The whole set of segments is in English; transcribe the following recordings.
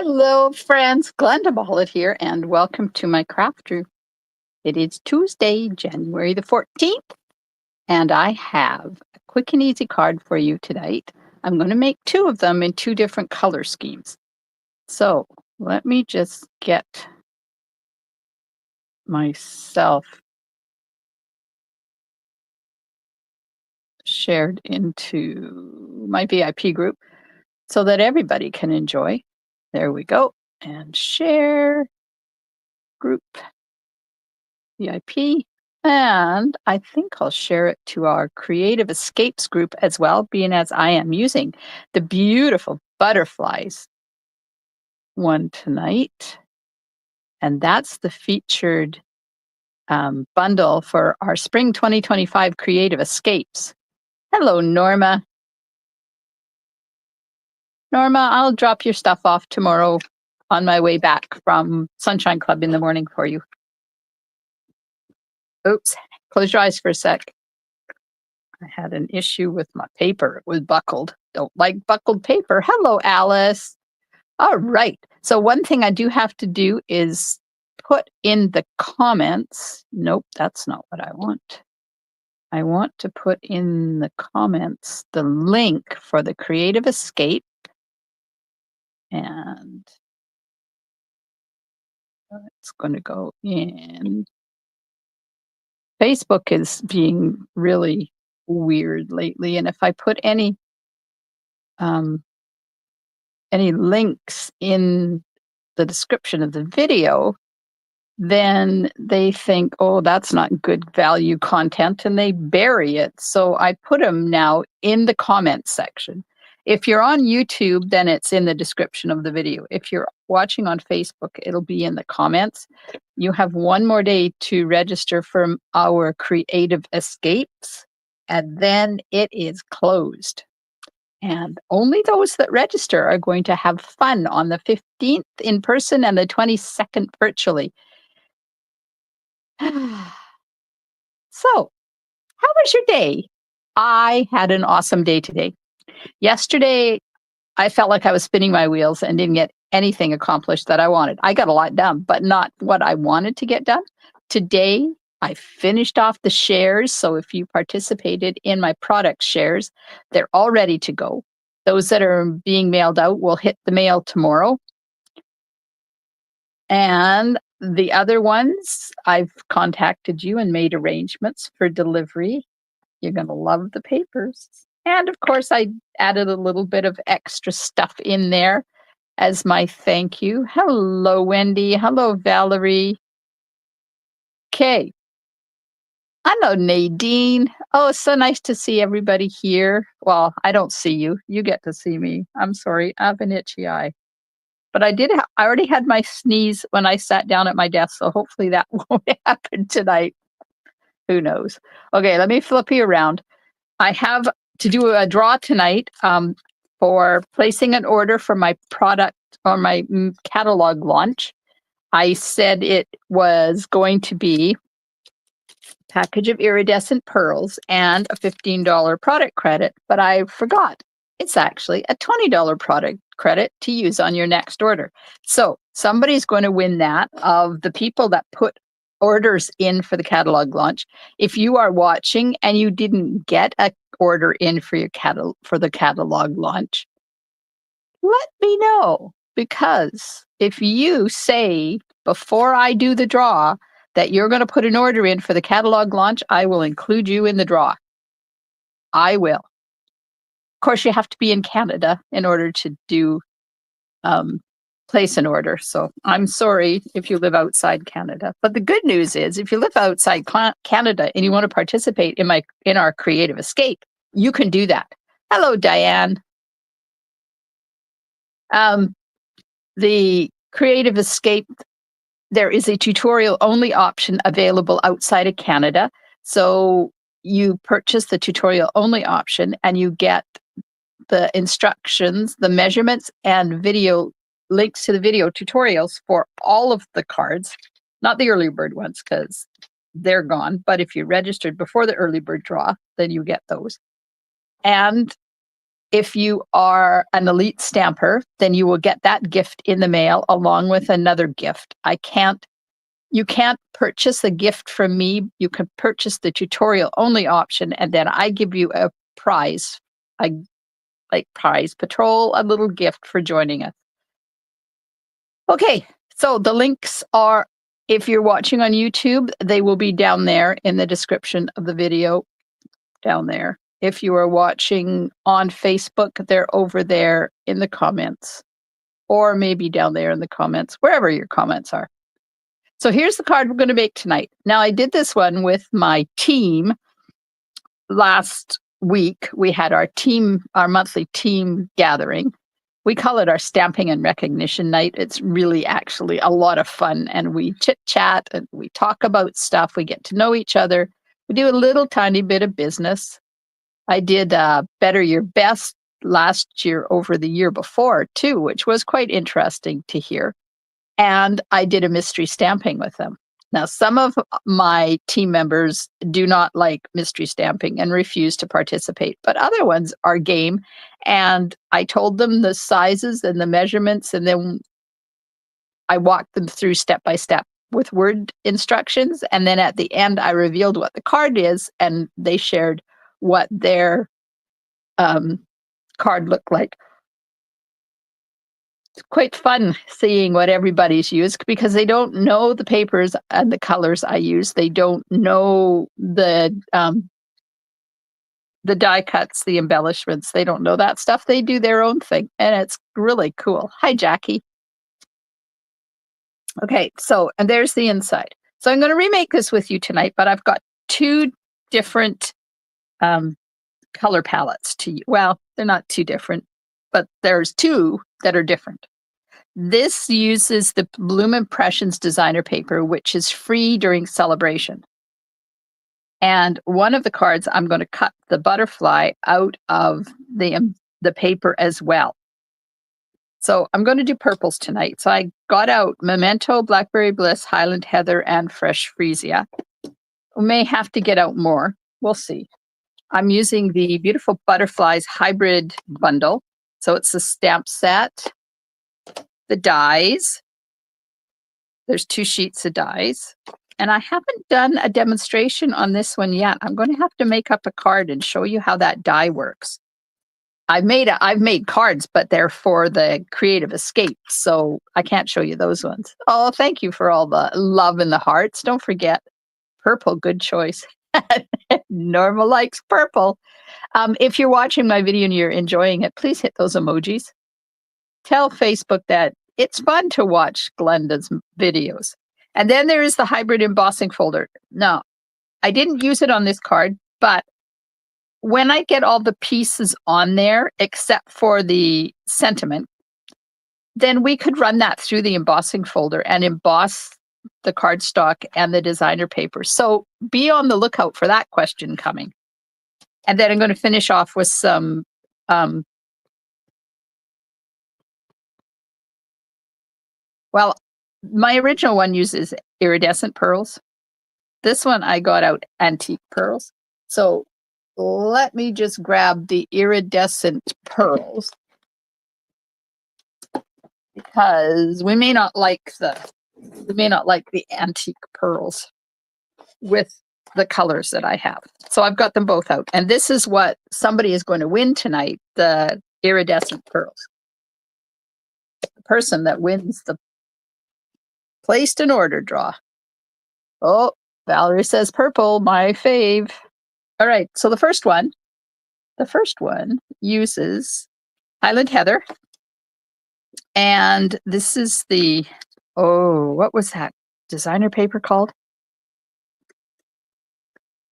Hello, friends. Glenda Ballett here, and welcome to my craft room. It is Tuesday, January the 14th, and I have a quick and easy card for you tonight. I'm going to make two of them in two different color schemes. So let me just get myself shared into my VIP group so that everybody can enjoy. There we go. And share group VIP. And I think I'll share it to our Creative Escapes group as well, being as I am using the beautiful butterflies one tonight. And that's the featured bundle for our Spring 2025 Creative Escapes. Hello, Norma. Norma, I'll drop your stuff off tomorrow on my way back from Sunshine Club in the morning for you. Oops, close your eyes for a sec. I had an issue with my paper. It was buckled. Don't like buckled paper. Hello, Alice. All right. So one thing I do have to do is put in the comments. Nope, that's not what I want. I want to put in the comments the link for the Creative Escape. And it's going to go in. Facebook is being really weird lately. And if I put any links in the description of the video, then they think, oh, that's not good value content, and they bury it. So I put them now in the comments section. If you're on YouTube, then it's in the description of the video. If you're watching on Facebook, it'll be in the comments. You have one more day to register for our Creative Escapes, and then it is closed. And only those that register are going to have fun on the 15th in person and the 22nd virtually. So, how was your day? I had an awesome day today. Yesterday, I felt like I was spinning my wheels and didn't get anything accomplished that I wanted. I got a lot done, but not what I wanted to get done. Today, I finished off the shares. So if you participated in my product shares, they're all ready to go. Those that are being mailed out will hit the mail tomorrow. And the other ones, I've contacted you and made arrangements for delivery. You're going to love the papers. And of course, I added a little bit of extra stuff in there as my thank you. Hello, Wendy. Hello, Valerie. Okay. Hello, Nadine. Oh, it's so nice to see everybody here. Well, I don't see you. You get to see me. I'm sorry. I have an itchy eye. But I already had my sneeze when I sat down at my desk, so hopefully that won't happen tonight. Who knows? Okay, let me flip you around. I have to do a draw tonight for placing an order for my product or my catalog launch. I said it was going to be a package of iridescent pearls and a $15 product credit, but I forgot. It's actually a $20 product credit to use on your next order. So somebody's going to win that of the people that put orders in for the catalog launch. If you are watching and you didn't get an order in for your the catalog launch, let me know, because if you say before I do the draw that you're going to put an order in for the catalog launch, I will include you in the draw. I will. Of course, you have to be in Canada in order to do place an order. So I'm sorry if you live outside Canada. But the good news is, if you live outside Canada and you want to participate in our Creative Escape, you can do that. Hello, Diane. The Creative Escape, there is a tutorial only option available outside of Canada. So you purchase the tutorial only option and you get the instructions, the measurements, and video links to the video tutorials for all of the cards, not the early bird ones because they're gone. But if you registered before the early bird draw, then you get those. And if you are an elite stamper, then you will get that gift in the mail along with another gift. You can't purchase a gift from me. You can purchase the tutorial only option, and then I give you a prize, a like prize patrol, a little gift for joining us. Okay, so the links are, if you're watching on YouTube, they will be down there in the description of the video, down there. If you are watching on Facebook, they're over there in the comments, or maybe down there in the comments, wherever your comments are. So here's the card we're going to make tonight. Now, I did this one with my team last week. We had our monthly team gathering. We call it our stamping and recognition night. It's really actually a lot of fun, and we chit chat and we talk about stuff. We get to know each other. We do a little tiny bit of business. I did Better Your Best last year over the year before too, which was quite interesting to hear. And I did a mystery stamping with them. Now, some of my team members do not like mystery stamping and refuse to participate, but other ones are game. And I told them the sizes and the measurements, and then I walked them through step by step with word instructions. And then at the end, I revealed what the card is, and they shared what their card looked like. Quite fun seeing what everybody's used because they don't know the papers and the colors I use. They don't know the die cuts, the embellishments. They don't know that stuff. They do their own thing, and it's really cool. Hi, Jackie. Okay, so, and there's the inside. So I'm going to remake this with you tonight, but I've got two different color palettes to you. Well, they're not too different, but there's two that are different. This uses the Bloom Impressions designer paper, which is free during celebration. And one of the cards, I'm going to cut the butterfly out of the paper as well. So I'm going to do purples tonight. So I got out Memento, Blackberry Bliss, Highland Heather, and Fresh Freesia. We may have to get out more. We'll see. I'm using the Beautiful Butterflies hybrid bundle. So it's a stamp set, the dies. There's 2 sheets of dies. And I haven't done a demonstration on this one yet. I'm going to have to make up a card and show you how that die works. I've made cards, but they're for the Creative Escape, so I can't show you those ones. Oh, thank you for all the love and the hearts. Don't forget, purple, good choice. Norma likes purple. If you're watching my video and you're enjoying it, please hit those emojis. Tell Facebook that it's fun to watch Glenda's videos. And then there is the hybrid embossing folder. Now, I didn't use it on this card, but when I get all the pieces on there, except for the sentiment, then we could run that through the embossing folder and emboss the cardstock and the designer paper. So be on the lookout for that question coming. And then I'm going to finish off with some well, my original one uses iridescent pearls. This one I got out antique pearls. So let me just grab the iridescent pearls because we may not like the antique pearls with the colors that I have. So I've got them both out. And this is what somebody is going to win tonight, the iridescent pearls. The person that wins the placed an order draw. Oh, Valerie says purple, my fave. All right, so the first one uses Highland Heather. And this is the, what was that designer paper called?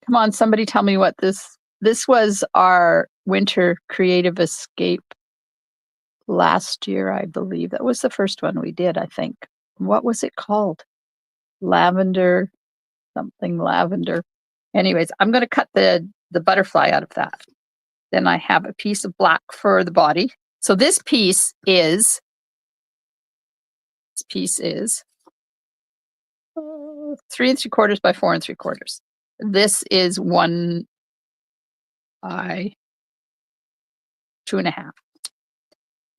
Come on, somebody tell me what this was our winter Creative Escape last year, I believe. That was the first one we did, I think. What was it called? Lavender, something lavender. Anyways, I'm going to cut the butterfly out of that. Then I have a piece of black for the body. So this piece is 3 3/4 by 4 3/4. This is 1 by 2.5.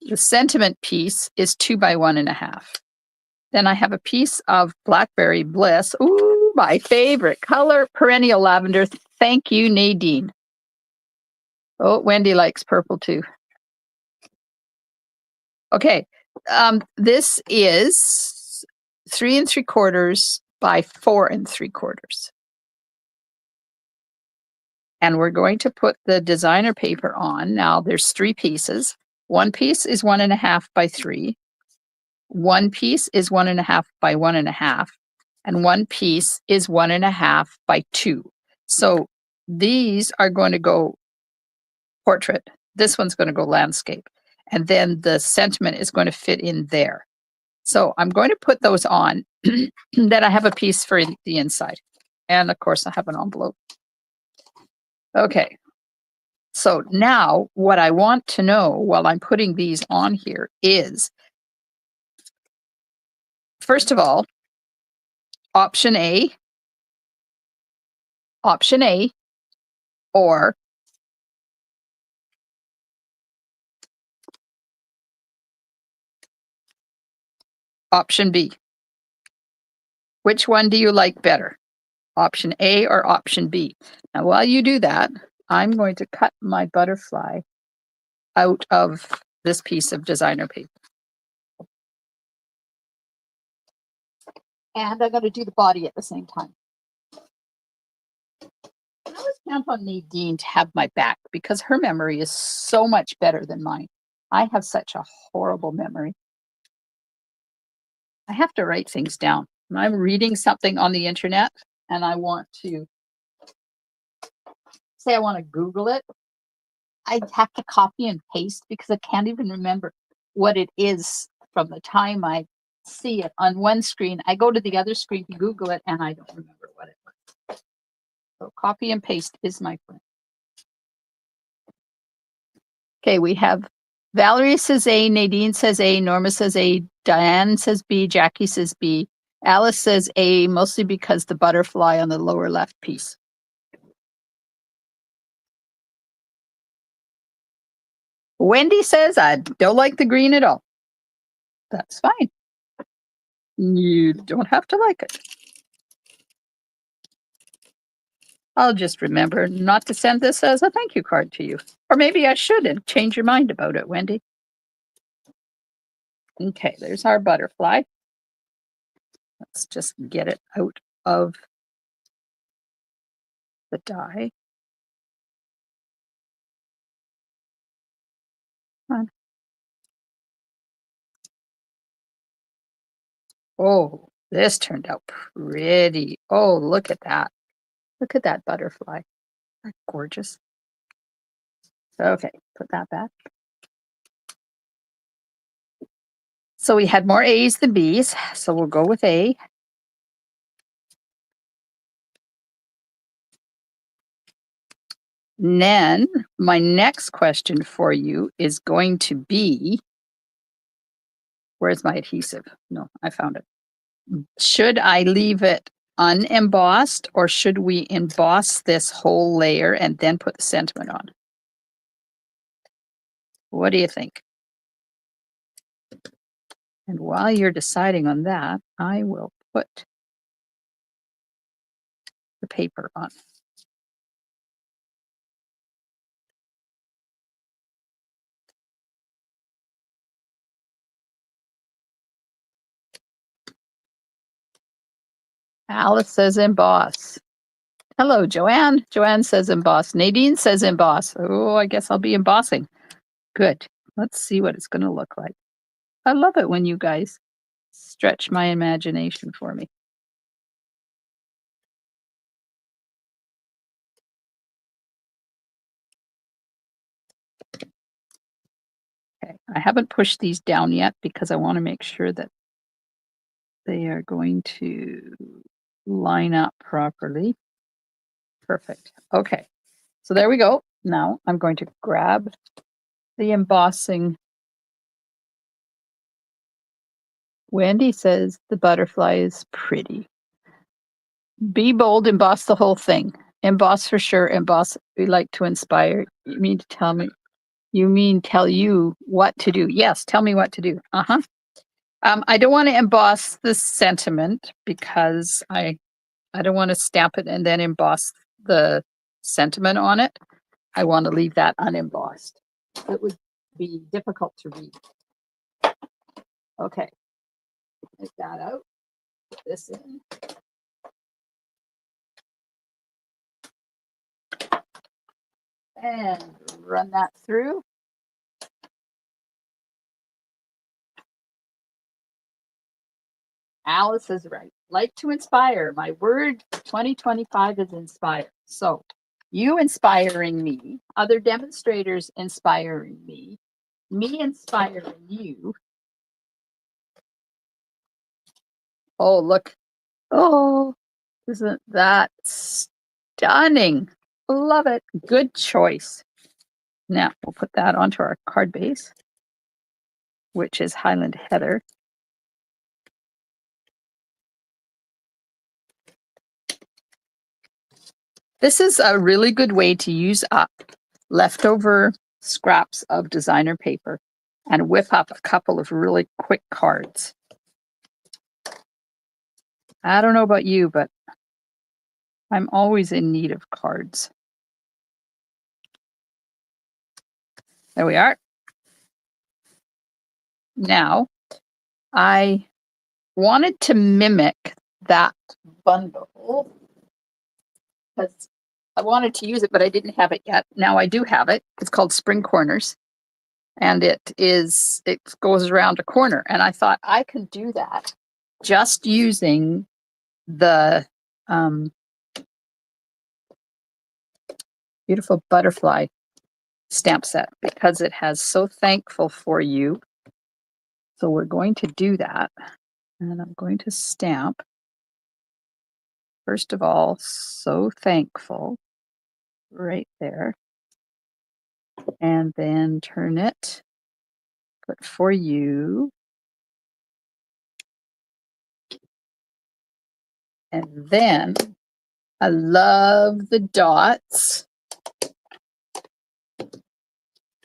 The sentiment piece is 2 by 1.5. Then I have a piece of Blackberry Bliss. Ooh, my favorite color, perennial lavender. Thank you, Nadine. Oh, Wendy likes purple too. Okay, this is 3 3/4 by 4 3/4. And we're going to put the designer paper on. Now there's 3 pieces. One piece is 1.5 by 3. One piece is 1.5 by 1.5. And one piece is 1.5 by 2. So these are going to go portrait. This one's going to go landscape. And then the sentiment is going to fit in there. So I'm going to put those on. Then I have a piece for the inside. And of course I have an envelope. Okay. So now what I want to know while I'm putting these on here is, first of all, option A, or option B. Which one do you like better? Option A or option B? Now, while you do that, I'm going to cut my butterfly out of this piece of designer paper. And I'm going to do the body at the same time. I always count on Nadine to have my back because her memory is so much better than mine. I have such a horrible memory. I have to write things down. When I'm reading something on the internet and I want to say I want to Google it, I have to copy and paste because I can't even remember what it is from the time I see it on one screen. I go to the other screen to Google it and I don't remember what it was. So copy and paste is my friend. Okay, we have Valerie says A, Nadine says A, Norma says A, Diane says B, Jackie says B, Alice says A, mostly because the butterfly on the lower left piece. Wendy says I don't like the green at all. That's fine. You don't have to like it. I'll just remember not to send this as a thank you card to you. Or maybe I should and change your mind about it, Wendy. Okay, there's our butterfly. Let's just get it out of the die. Come on. Oh, this turned out pretty. Oh, look at that. Look at that butterfly. That's gorgeous. Okay, put that back. So we had more A's than B's, so we'll go with A. And then my next question for you is going to be, where's my adhesive? No, I found it. Should I leave it unembossed or should we emboss this whole layer and then put the sentiment on? What do you think? And while you're deciding on that, I will put the paper on. Alice says emboss. Hello, Joanne. Joanne says emboss. Nadine says emboss. Oh, I guess I'll be embossing. Good. Let's see what it's going to look like. I love it when you guys stretch my imagination for me. Okay, I haven't pushed these down yet because I want to make sure that they are going to line up properly. Perfect. Okay, so there we go. Now I'm going to grab the embossing. Wendy says the butterfly is pretty. Be bold, emboss the whole thing. Emboss for sure, emboss. We like to inspire. You mean to tell me You mean tell you what to do? Yes, tell me what to do. I don't want to emboss the sentiment because I don't want to stamp it and then emboss the sentiment on it. I want to leave that unembossed. It would be difficult to read. Okay, take that out, put this in. And run that through. Alice is right. Like to inspire. My word 2025 is inspire. So you inspiring me, other demonstrators inspiring me inspiring you. Oh, look. Oh, isn't that stunning? Love it. Good choice. Now we'll put that onto our card base, which is Highland Heather. This is a really good way to use up leftover scraps of designer paper and whip up a couple of really quick cards. I don't know about you, but I'm always in need of cards. There we are. Now, I wanted to mimic that bundle because I wanted to use it, but I didn't have it yet. Now I do have it. It's called Spring Corners. And it goes around a corner. And I thought I can do that just using the beautiful butterfly stamp set because it has So Thankful for You. So we're going to do that. And I'm going to stamp, first of all, So Thankful right there. And then turn it, put For You. And then I love the dots.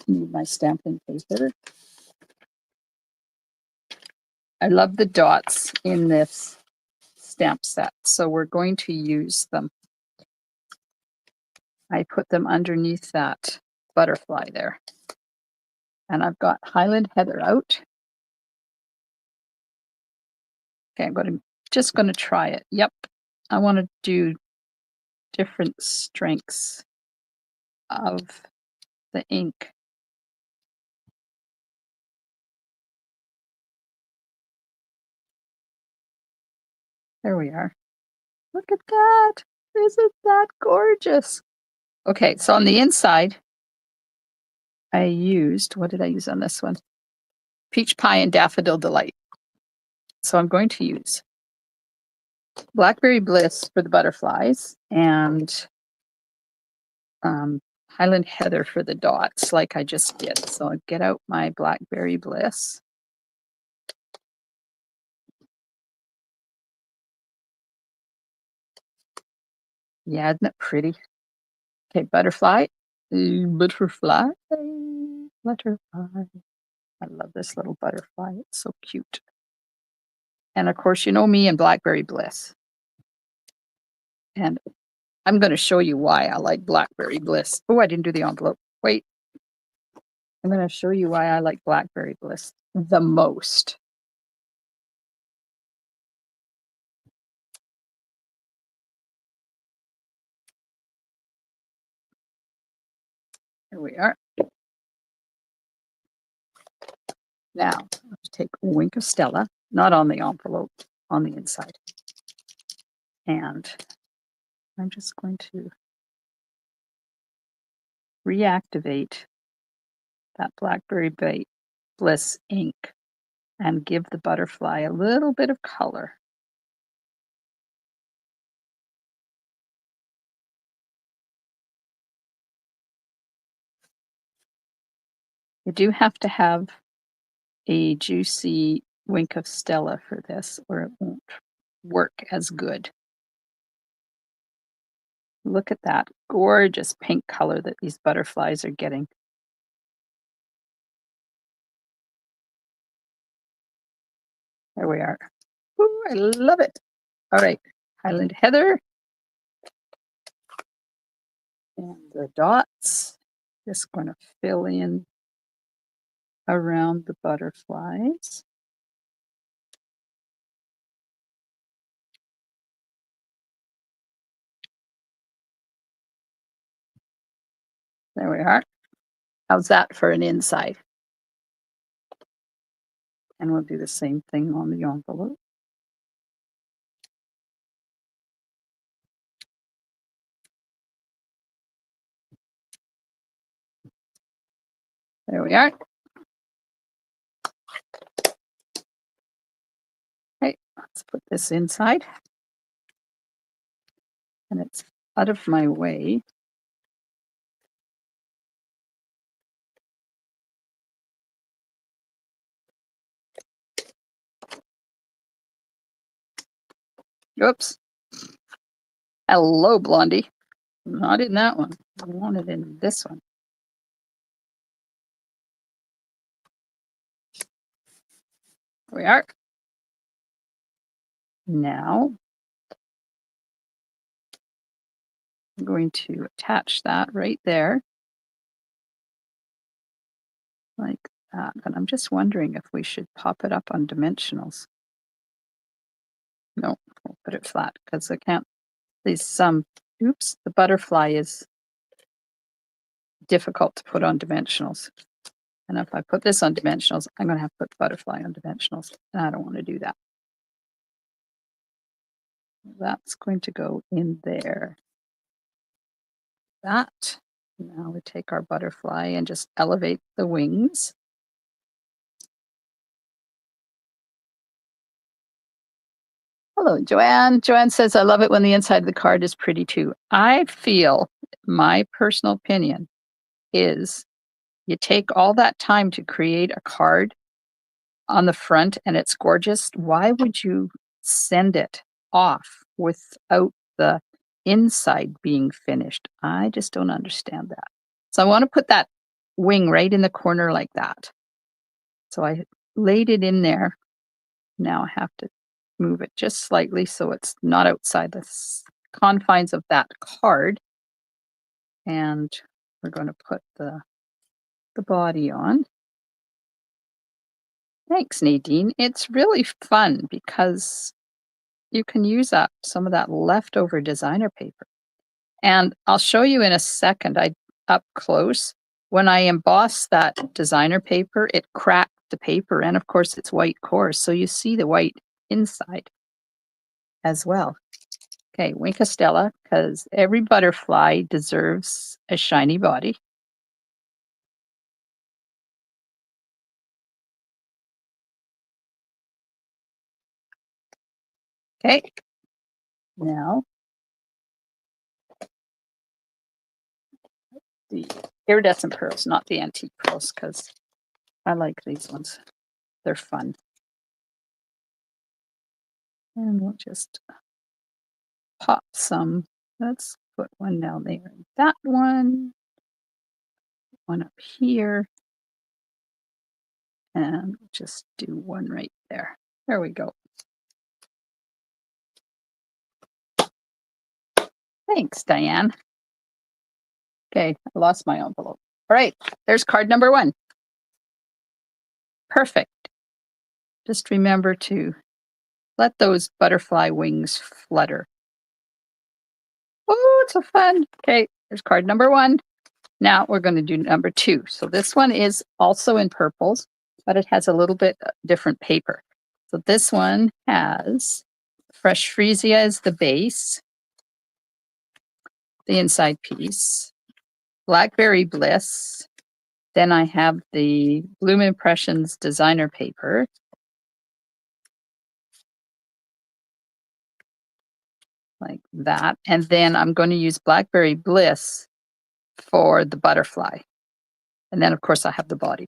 Need my stamping paper. I love the dots in this stamp set, so we're going to use them. I put them underneath that butterfly there. And I've got Highland Heather out. Okay, I'm just going to try it. Yep, I want to do different strengths of the ink. There we are. Look at that. Isn't that gorgeous? Okay, so on the inside, I used, what did I use on this one? Peach Pie and Daffodil Delight. So I'm going to use Blackberry Bliss for the butterflies and Highland Heather for the dots, like I just did. So I'll get out my Blackberry Bliss. Yeah, isn't it pretty? Okay, butterfly. Butterfly. Butterfly. I love this little butterfly. It's so cute. And of course, you know me and Blackberry Bliss. And I'm going to show you why I like Blackberry Bliss. Oh, I didn't do the envelope. Wait. I'm going to show you why I like Blackberry Bliss the most. Here we are. Now, let's take a wink of Stella, not on the envelope, on the inside. And I'm just going to reactivate that Blackberry Bliss ink and give the butterfly a little bit of color. You do have to have a juicy wink of Stella for this, or it won't work as good. Look at that gorgeous pink color that these butterflies are getting. There we are. Ooh, I love it. All right, Highland Heather. And the dots, just going to fill in around the butterflies. There we are. How's that for an inside? And we'll do the same thing on the envelope. There we are. Okay, let's put this inside. And it's out of my way. Oops. Hello, Blondie. Not in that one. I want it in this one. There we are. Now, I'm going to attach that right there. Like that. But I'm just wondering if we should pop it up on dimensionals. No, we'll put it flat because I can't. Oops, the butterfly is difficult to put on dimensionals. And if I put this on dimensionals, I'm going to have to put butterfly on dimensionals. And I don't want to do that. That's going to go in there. That. Now we take our butterfly and just elevate the wings. Hello, Joanne. Joanne says, I love it when the inside of the card is pretty too. I feel, my personal opinion is, you take all that time to create a card on the front and it's gorgeous. Why would you send it off without the inside being finished? I just don't understand that. So I want to put that wing right in the corner like that. So I laid it in there. Now I have to move it just slightly so it's not outside the confines of that card. And we're going to put the body on. Thanks, Nadine. It's really fun because you can use up some of that leftover designer paper. And I'll show you in a second, up close, when I emboss that designer paper, it cracked the paper. And of course, it's white coarse. So you see the white inside as well. Okay, Wink Stella, because every butterfly deserves a shiny body. Okay, now the iridescent pearls, not the antique pearls, because I like these ones. They're fun. And we'll just pop some. Let's put one down there. That one up here. And just do one right there. There we go. Thanks, Diane. Okay, I lost my envelope. All right, there's card number 1. Perfect. Just remember to let those butterfly wings flutter. Oh, it's so fun. Okay, there's card number 1. Now we're going to do number 2. So this one is also in purples, but it has a little bit different paper. So this one has fresh freesia as the base, the inside piece, Blackberry Bliss. Then I have the Bloom Impressions designer paper. Like that. And then I'm going to use Blackberry Bliss for the butterfly. And then, of course, I have the body.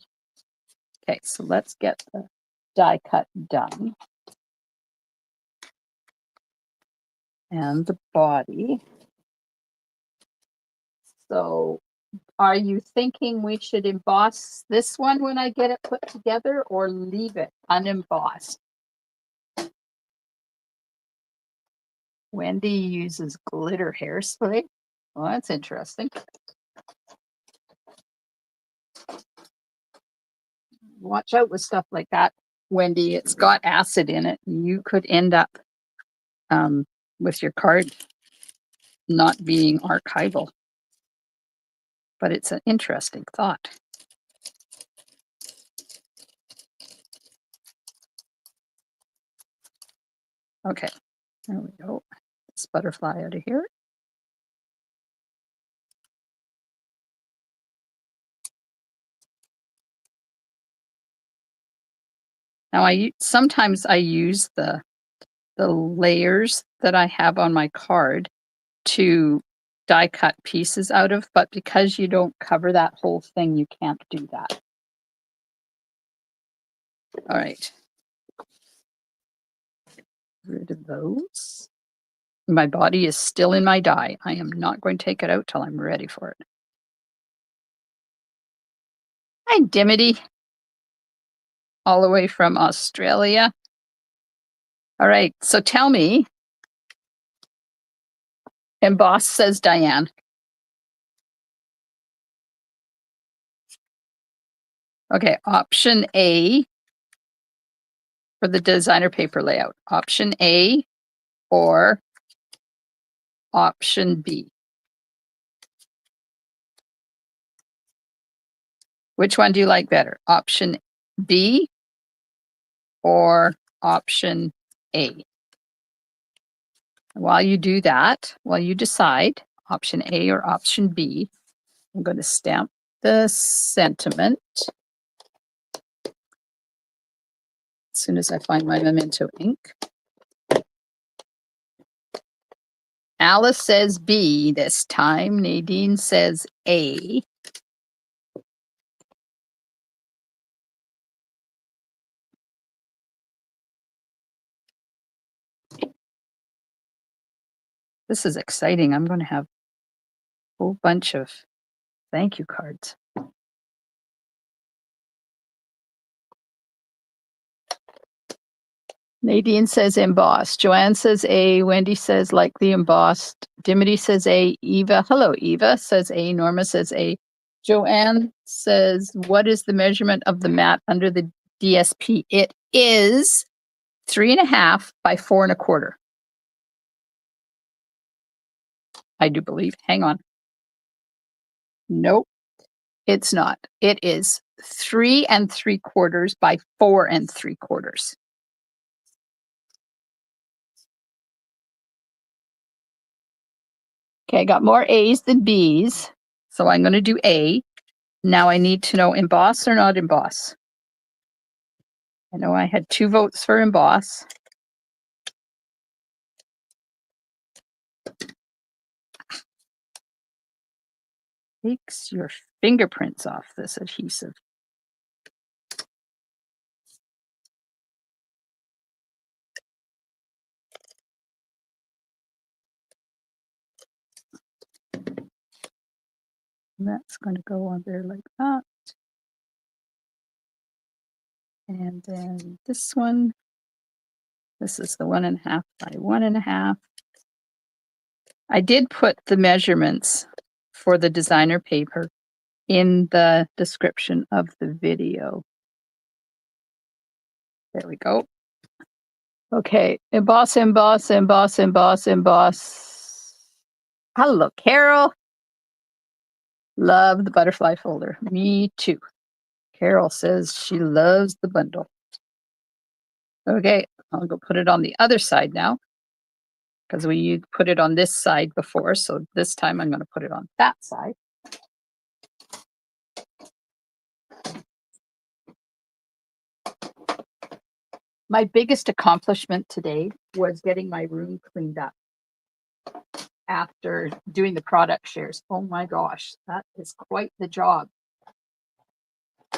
Okay, so let's get the die cut done. And the body. So are you thinking we should emboss this one when I get it put together or leave it unembossed? Wendy uses glitter hairspray. Well, that's interesting. Watch out with stuff like that, Wendy. It's got acid in it. You could end up with your card not being archival. But it's an interesting thought. Okay, there we go. This butterfly out of here. Now sometimes I use the layers that I have on my card to die cut pieces out of, but because you don't cover that whole thing, you can't do that. All right. Rid of those. My body is still in my die. I am not going to take it out till I'm ready for it. Hi, Dimity. All the way from Australia. All right, so tell me. Emboss, says Diane. Okay, option A for the designer paper layout. Option A or option B. Which one do you like better? Option B or option A? While you do that, while you decide option A or option B, I'm going to stamp the sentiment. As soon as I find my memento ink. Alice says B this time. Nadine says A. This is exciting. I'm going to have a whole bunch of thank you cards. Nadine says embossed. Joanne says A. Wendy says like the embossed. Dimity says A. Eva, hello Eva, says A. Norma says A. Joanne says, what is the measurement of the mat under the DSP? It is 3.5 by 4.25. I do believe. Hang on. Nope, it's not. It is 3 3/4 by 4 3/4. Okay, I got more A's than B's. So I'm going to do A. Now I need to know emboss or not emboss. I know I had 2 votes for emboss. Takes your fingerprints off this adhesive. And that's going to go on there like that. And then this one, this is the 1.5 by 1.5. I did put the measurements for the designer paper in the description of the video. There we go. Okay, emboss, emboss, emboss, emboss, emboss. Hello, Carol. Love the butterfly folder. Me too. Carol says she loves the bundle. Okay, I'll go put it on the other side now because we put it on this side before. So this time I'm going to put it on that side. My biggest accomplishment today was getting my room cleaned up after doing the product shares. Oh my gosh, that is quite the job.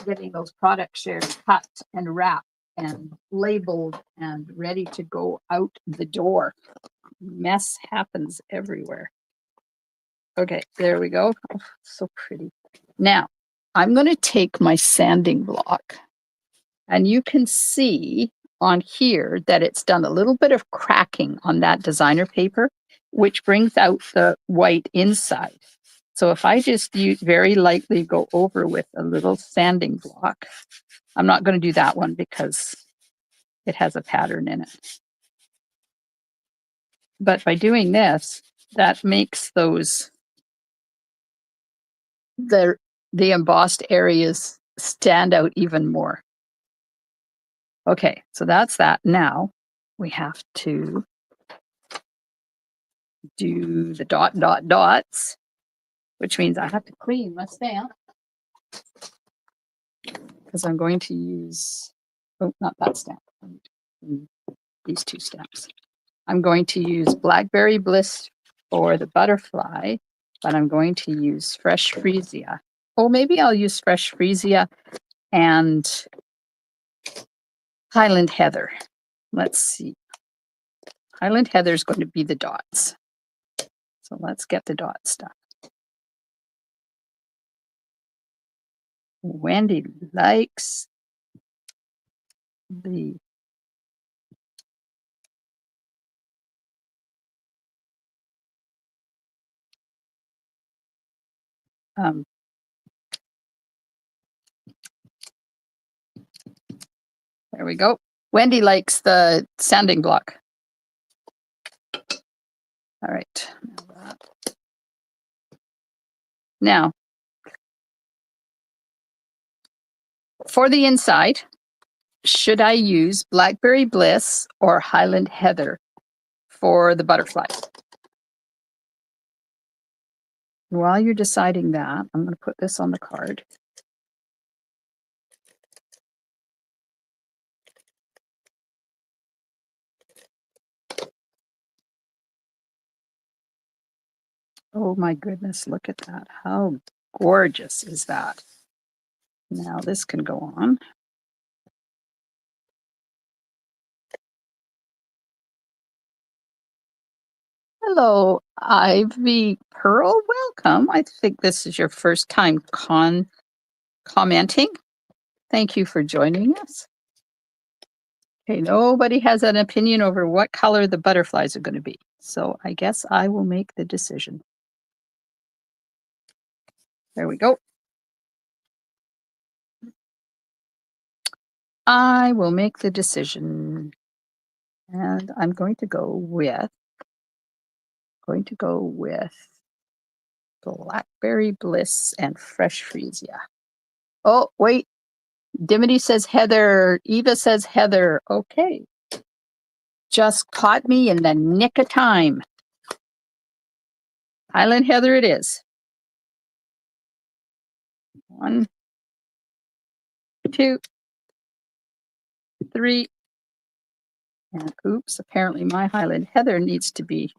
Getting those product shares cut and wrapped and labeled and ready to go out the door. Mess happens everywhere. Okay, there we go. Oh, so pretty. Now, I'm going to take my sanding block and you can see on here that it's done a little bit of cracking on that designer paper, which brings out the white inside. So if I just very lightly go over with a little sanding block, I'm not going to do that one because it has a pattern in it. But by doing this, that makes those, the embossed areas stand out even more. Okay, so that's that. Now we have to do the dots, which means I have to clean my stamp because I'm going to use, oh, not that stamp, these two stamps. I'm going to use Blackberry Bliss for the butterfly, but I'm going to use Fresh Freesia. Oh, maybe I'll use Fresh Freesia and Highland Heather. Let's see. Highland Heather is going to be the dots. So let's get the dots done. Wendy likes the there we go. Wendy likes the sanding block. All right. Now, for the inside, should I use Blackberry Bliss or Highland Heather for the butterfly? While you're deciding that, I'm going to put this on the card. Oh my goodness, look at that. How gorgeous is that? Now this can go on. Hello, Ivy Pearl. Welcome. I think this is your first time commenting. Thank you for joining us. Okay, nobody has an opinion over what color the butterflies are going to be. So I guess I will make the decision. There we go. I will make the decision. And I'm going to go with Blackberry Bliss and Fresh Freesia. Oh, wait. Dimity says Heather. Eva says Heather. Okay. Just caught me in the nick of time. Highland Heather it is. 1, 2, 3. And oops, apparently my Highland Heather needs to be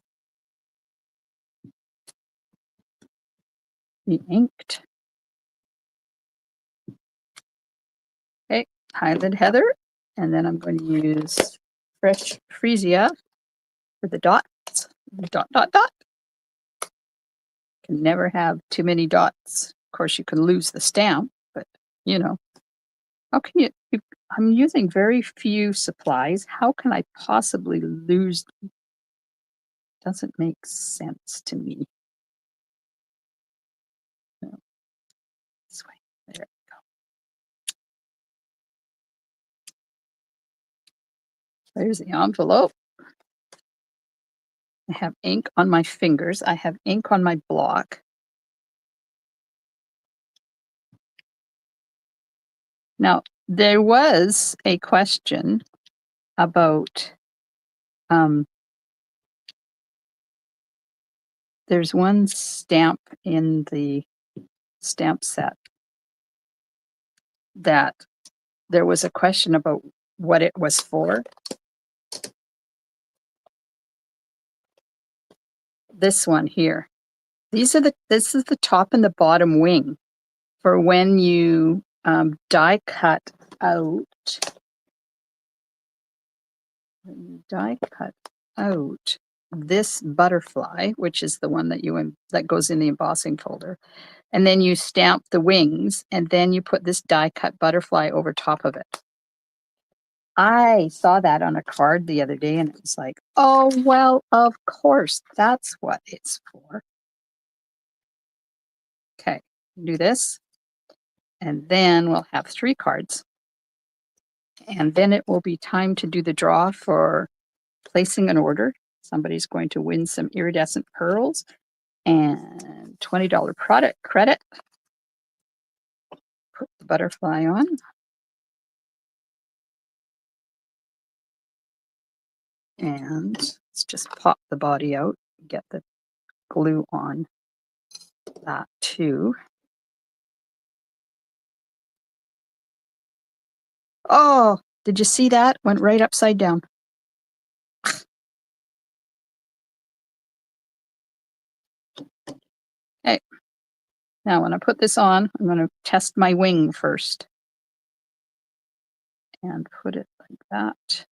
inked. Okay, Highland Heather. And then I'm going to use Fresh Freesia for the dots. Dot, dot, dot. Can never have too many dots. Of course, you can lose the stamp, but you know, how can you? I'm using very few supplies. How can I possibly lose them? Doesn't make sense to me. No. This way. There we go. There's the envelope. I have ink on my fingers. I have ink on my block. Now, there was a question about, there's one stamp in the stamp set that there was a question about what it was for. This one here. This is the top and the bottom wing for when you die cut out this butterfly, which is the one that goes in the embossing folder, and then you stamp the wings, and then you put this die cut butterfly over top of it. I saw that on a card the other day and it was like, oh, well, of course, that's what it's for. Okay, do this. And then we'll have 3 cards. And then it will be time to do the draw for placing an order. Somebody's going to win some iridescent pearls and $20 product credit. Put the butterfly on. And let's just pop the body out, get the glue on that too. Oh, did you see that? Went right upside down. Okay. Now when I put this on, I'm going to test my wing first. And put it like that.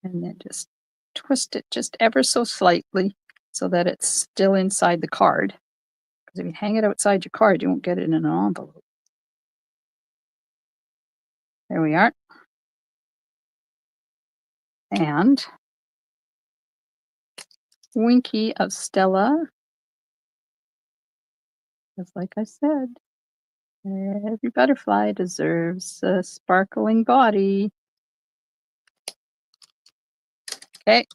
And then just twist it just ever so slightly so that it's still inside the card. Because if you hang it outside your card, you won't get it in an envelope. There we are. And Winky of Stella. Just like I said, every butterfly deserves a sparkling body. Okay.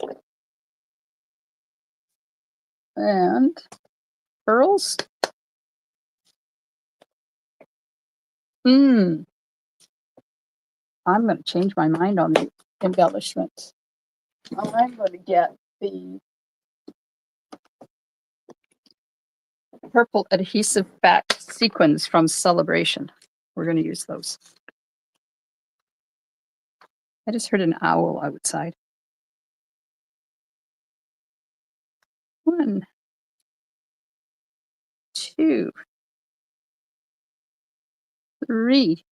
And pearls. I'm going to change my mind on the embellishments. I'm going to get the purple adhesive back sequins from Celebration. We're going to use those. I just heard an owl outside. 1, 2, 3,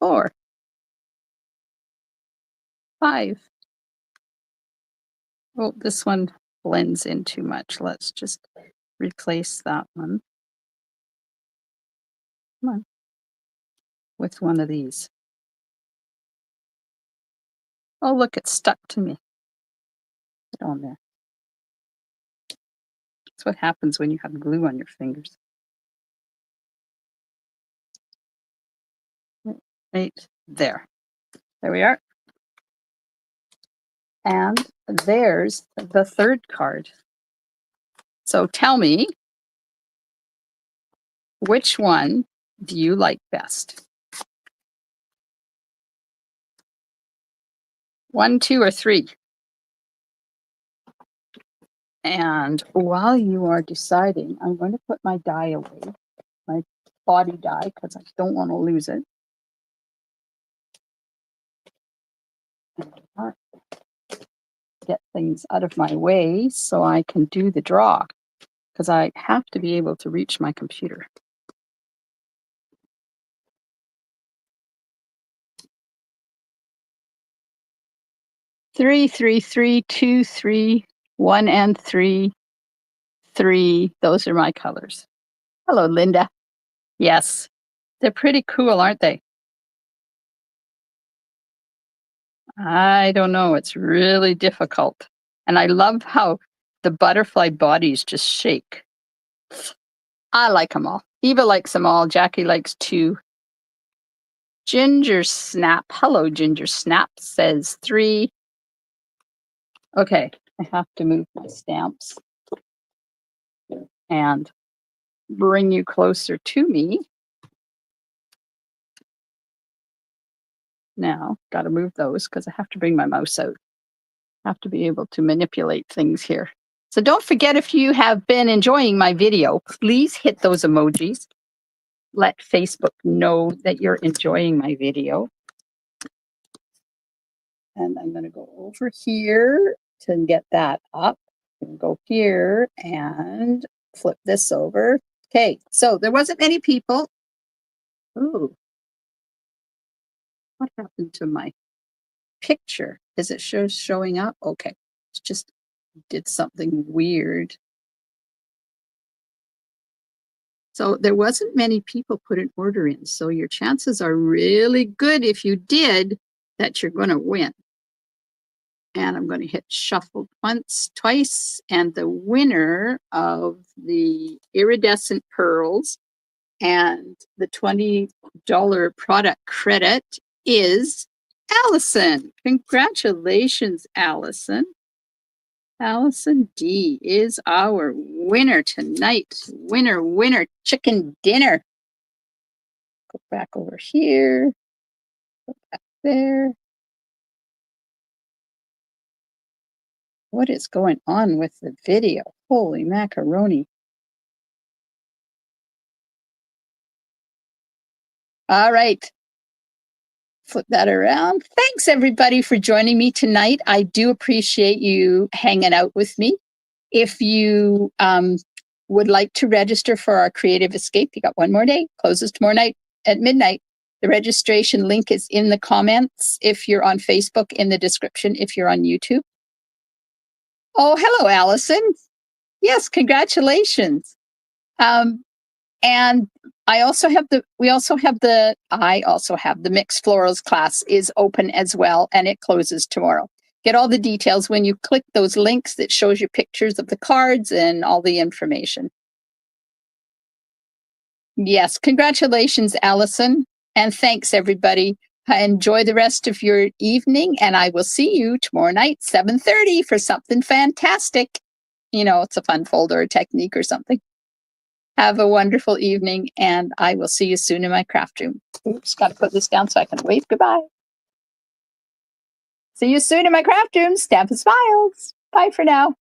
4, 5. Oh, this one blends in too much. Let's just replace that one. Come on. With one of these. Oh, look, it's stuck to me. Get on there. That's what happens when you have glue on your fingers. Right there. There we are. And there's the 3rd card. So tell me, which one do you like best? 1, 2, or 3? And while you are deciding, I'm going to put my die away, my body die, because I don't want to lose it. Get things out of my way so I can do the draw, because I have to be able to reach my computer. Three, 3, 3, 2, 3, 1, and 3, 3. Those are my colors. Hello, Linda. Yes, they're pretty cool, aren't they? I don't know. It's really difficult. And I love how the butterfly bodies just shake. I like them all. Eva likes them all. Jackie likes 2. Ginger Snap. Hello, Ginger Snap says 3. Okay, I have to move my stamps and bring you closer to me. Now, got to move those because I have to bring my mouse out. I have to be able to manipulate things here. So don't forget, if you have been enjoying my video, please hit those emojis. Let Facebook know that you're enjoying my video. And I'm going to go over here to get that up. Go here and flip this over. Okay, so there wasn't many people. Ooh, what happened to my picture? Is it showing up? Okay, it's just did something weird. So there wasn't many people put an order in. So your chances are really good if you did that you're going to win. And I'm going to hit shuffle once, twice, and the winner of the iridescent pearls and the $20 product credit is Allison. Congratulations, Allison. Allison D is our winner tonight. Winner, winner, chicken dinner. Go back over here. Go back there. What is going on with the video? Holy macaroni. All right. Flip that around. Thanks, everybody, for joining me tonight. I do appreciate you hanging out with me. If you would like to register for our Creative Escape, you got one more day, closes tomorrow night at midnight. The registration link is in the comments if you're on Facebook, in the description if you're on YouTube. Oh, hello, Allison. Yes, congratulations. And I also have the Mixed Florals class is open as well, and it closes tomorrow. Get all the details when you click those links that shows you pictures of the cards and all the information. Yes, congratulations, Allison. And thanks, everybody. Enjoy the rest of your evening, and I will see you tomorrow night, 7:30, for something fantastic. You know, it's a fun folder or technique or something. Have a wonderful evening, and I will see you soon in my craft room. Oops, got to put this down so I can wave goodbye. See you soon in my craft room. Stamp and smiles. Bye for now.